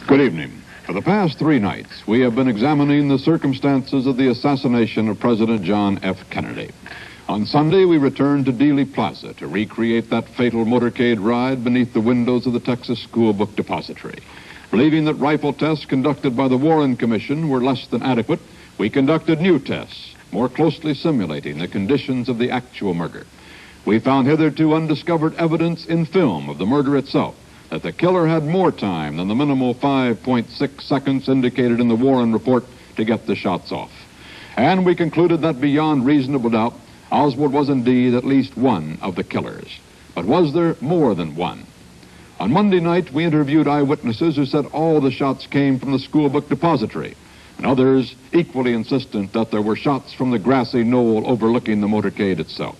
Good evening. For the past 3 nights, we have been examining the circumstances of the assassination of President John F. Kennedy. On Sunday, we returned to Dealey Plaza to recreate that fatal motorcade ride beneath the windows of the Texas School Book Depository. Believing that rifle tests conducted by the Warren Commission were less than adequate, we conducted new tests, more closely simulating the conditions of the actual murder. We found hitherto undiscovered evidence in film of the murder itself, that the killer had more time than the minimal 5.6 seconds indicated in the Warren report to get the shots off. And we concluded that beyond reasonable doubt, Oswald was indeed at least one of the killers. But was there more than one? On Monday night, we interviewed eyewitnesses who said all the shots came from the school book depository, and others equally insistent that there were shots from the grassy knoll overlooking the motorcade itself.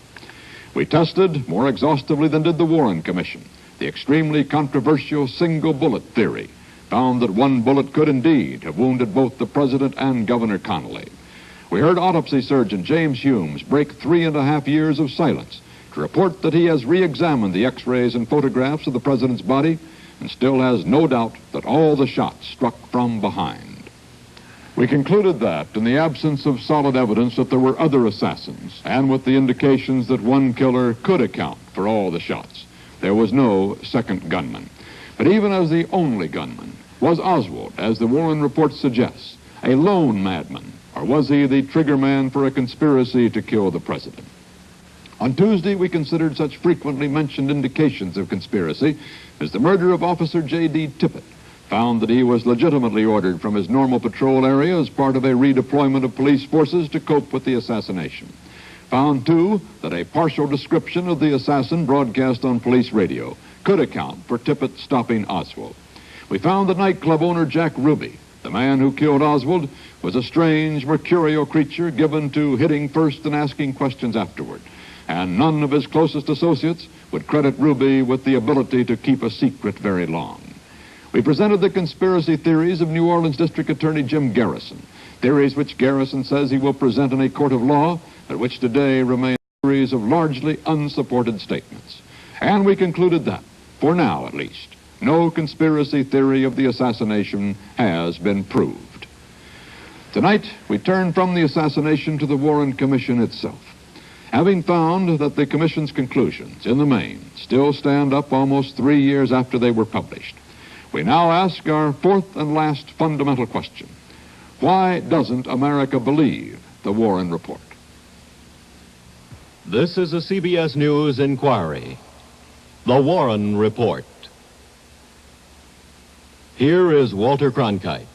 We tested, more exhaustively than did the Warren Commission, the extremely controversial single bullet theory, found that one bullet could indeed have wounded both the president and Governor Connally. We heard autopsy surgeon James Humes break 3.5 years of silence to report that he has re-examined the x-rays and photographs of the president's body and still has no doubt that all the shots struck from behind. We concluded that, in the absence of solid evidence that there were other assassins, and with the indications that one killer could account for all the shots, there was no second gunman. But even as the only gunman, was Oswald, as the Warren report suggests, a lone madman, or was he the trigger man for a conspiracy to kill the president? On Tuesday, we considered such frequently mentioned indications of conspiracy as the murder of Officer J.D. Tippit, found that he was legitimately ordered from his normal patrol area as part of a redeployment of police forces to cope with the assassination. Found, too, that a partial description of the assassin broadcast on police radio could account for Tippit stopping Oswald. We found that nightclub owner Jack Ruby, the man who killed Oswald, was a strange, mercurial creature given to hitting first and asking questions afterward. And none of his closest associates would credit Ruby with the ability to keep a secret very long. We presented the conspiracy theories of New Orleans District Attorney Jim Garrison, theories which Garrison says he will present in a court of law, but which today remain a series of largely unsupported statements. And we concluded that, for now at least, no conspiracy theory of the assassination has been proved. Tonight, we turn from the assassination to the Warren Commission itself. Having found that the Commission's conclusions, in the main, still stand up almost 3 years after they were published, we now ask our fourth and last fundamental question. Why doesn't America believe the Warren report? This is a CBS News inquiry. The Warren Report. Here is Walter Cronkite.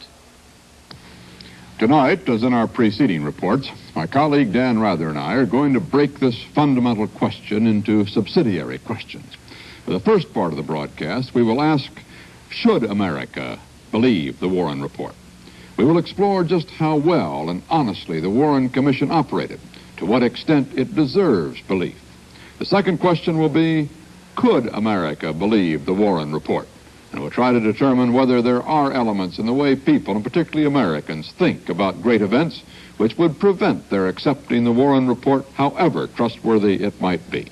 Tonight, as in our preceding reports, my colleague Dan Rather and I are going to break this fundamental question into subsidiary questions. For the first part of the broadcast, we will ask, should America believe the Warren report? We will explore just how well and honestly the Warren Commission operated, to what extent it deserves belief. The second question will be, could America believe the Warren report? And we'll try to determine whether there are elements in the way people, and particularly Americans, think about great events which would prevent their accepting the Warren report, however trustworthy it might be.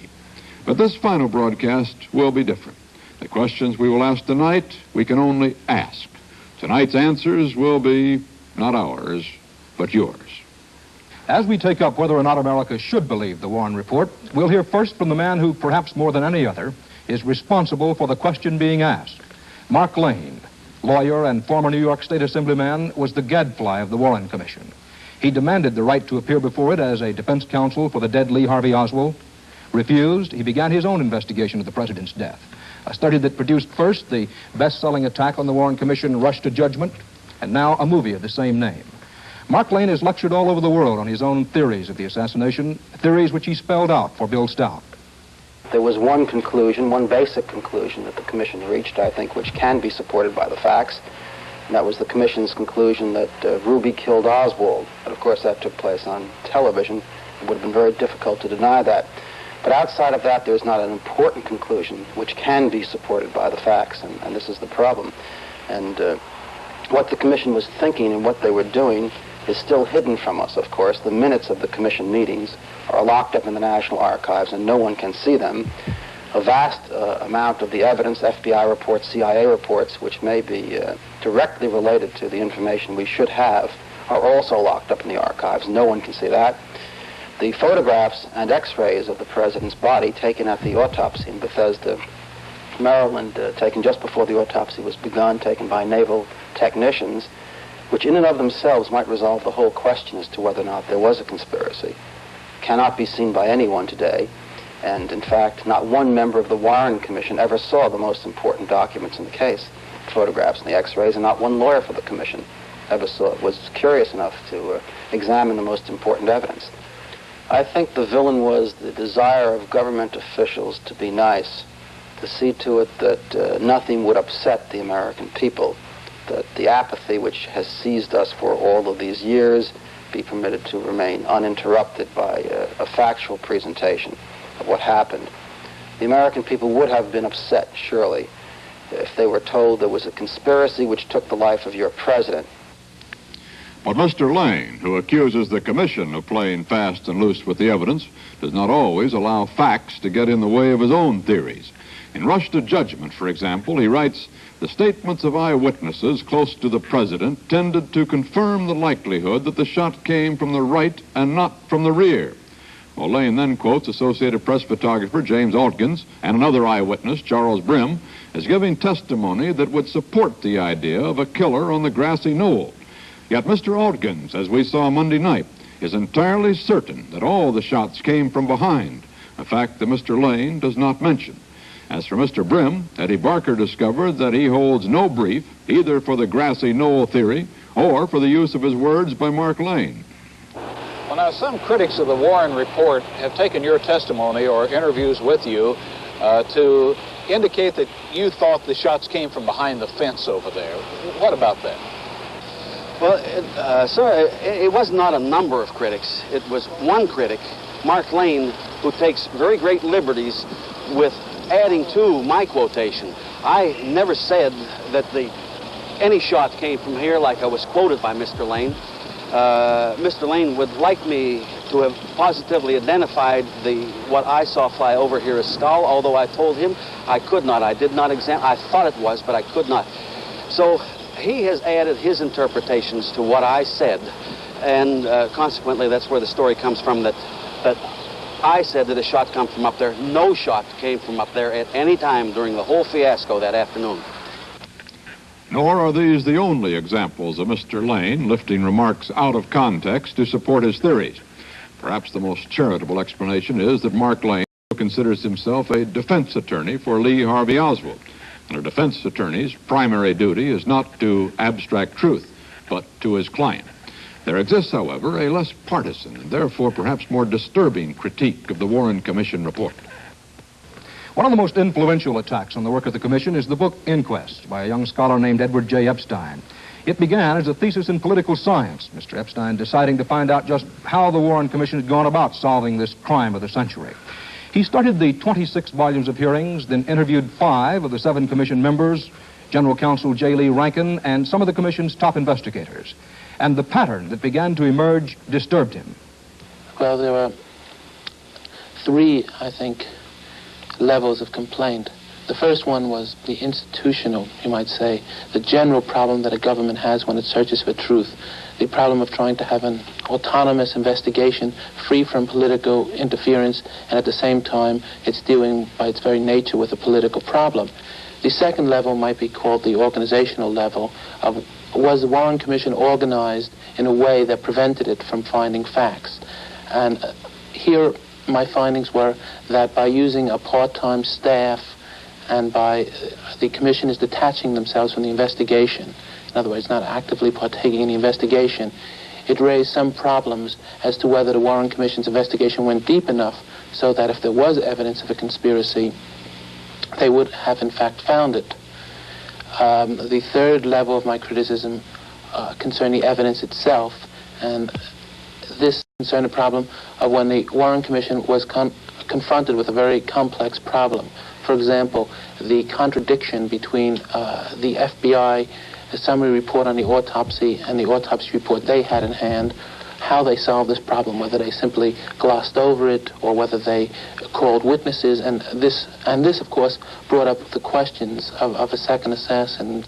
But this final broadcast will be different. The questions we will ask tonight, we can only ask. Tonight's answers will be not ours, but yours. As we take up whether or not America should believe the Warren report, we'll hear first from the man who, perhaps more than any other, is responsible for the question being asked. Mark Lane, lawyer and former New York State Assemblyman, was the gadfly of the Warren Commission. He demanded the right to appear before it as a defense counsel for the dead Lee Harvey Oswald. Refused, he began his own investigation of the president's death. A study that produced first the best-selling attack on the Warren Commission, Rush to Judgment, and now a movie of the same name. Mark Lane has lectured all over the world on his own theories of the assassination, theories which he spelled out for Bill Stout. There was one conclusion, one basic conclusion that the Commission reached, I think, which can be supported by the facts, and that was the Commission's conclusion that Ruby killed Oswald. But of course that took place on television. It would have been very difficult to deny that. But outside of that, there's not an important conclusion which can be supported by the facts, and this is the problem. And what the Commission was thinking and what they were doing is still hidden from us, of course. The minutes of the Commission meetings are locked up in the National Archives, and no one can see them. a vast amount of the evidence, FBI reports, CIA reports, which may be directly related to the information we should have, are also locked up in the archives. No one can see that. The photographs and x-rays of the president's body taken at the autopsy in Bethesda, Maryland, taken just before the autopsy was begun, taken by naval technicians, which in and of themselves might resolve the whole question as to whether or not there was a conspiracy, cannot be seen by anyone today. And in fact, not one member of the Warren Commission ever saw the most important documents in the case, photographs and the x-rays, and not one lawyer for the commission ever saw it, was curious enough to examine the most important evidence. I think the villain was the desire of government officials to be nice, to see to it that nothing would upset the American people, that the apathy which has seized us for all of these years be permitted to remain uninterrupted by a factual presentation of what happened. The American people would have been upset, surely, if they were told there was a conspiracy which took the life of your president. But Mr. Lane, who accuses the commission of playing fast and loose with the evidence, does not always allow facts to get in the way of his own theories. In Rush to Judgment, for example, he writes, "The statements of eyewitnesses close to the president tended to confirm the likelihood that the shot came from the right and not from the rear." Well, Lane then quotes Associated Press photographer James Altkins and another eyewitness, Charles Brim, as giving testimony that would support the idea of a killer on the grassy knoll. Yet Mr. Altkins, as we saw Monday night, is entirely certain that all the shots came from behind, a fact that Mr. Lane does not mention. As for Mr. Brim, Eddie Barker discovered that he holds no brief either for the grassy knoll theory or for the use of his words by Mark Lane. Well, now, some critics of the Warren report have taken your testimony or interviews with you to indicate that you thought the shots came from behind the fence over there. What about that? Well, sir, it was not a number of critics. It was one critic, Mark Lane, who takes very great liberties with adding to my quotation. I never said that any shot came from here like I was quoted by Mr. Lane. Mr. Lane would like me to have positively identified what I saw fly over here as skull, although I told him I could not. I did not examine. I thought it was, but I could not. So he has added his interpretations to what I said, and consequently that's where the story comes from, that I said that a shot come from up there. No shot came from up there at any time during the whole fiasco that afternoon. Nor are these the only examples of Mr. Lane lifting remarks out of context to support his theories. Perhaps the most charitable explanation is that Mark Lane considers himself a defense attorney for Lee Harvey Oswald. And a defense attorney's primary duty is not to abstract truth, but to his client. There exists, however, a less partisan and therefore perhaps more disturbing critique of the Warren Commission report. One of the most influential attacks on the work of the Commission is the book Inquest by a young scholar named Edward J. Epstein. It began as a thesis in political science, Mr. Epstein deciding to find out just how the Warren Commission had gone about solving this crime of the century. He started the 26 volumes of hearings, then interviewed 5 of the 7 Commission members, General Counsel J. Lee Rankin, and some of the Commission's top investigators. And the pattern that began to emerge disturbed him. Well, there were 3, I think, levels of complaint. The first one was the institutional, you might say, the general problem that a government has when it searches for truth. The problem of trying to have an autonomous investigation free from political interference, and at the same time it's dealing by its very nature with a political problem. The second level might be called the organizational level of, was the Warren Commission organized in a way that prevented it from finding facts? And here my findings were that by using a part-time staff and by the Commission is detaching themselves from the investigation, in other words, not actively partaking in the investigation, it raised some problems as to whether the Warren Commission's investigation went deep enough so that if there was evidence of a conspiracy, they would have in fact found it. The third level of my criticism concerned the evidence itself, and this concerned the problem of when the Warren Commission was confronted with a very complex problem. For example, the contradiction between the FBI summary report on the autopsy and the autopsy report they had in hand, how they solved this problem, whether they simply glossed over it or whether they called witnesses. And this, of course, brought up the questions of a second assassin.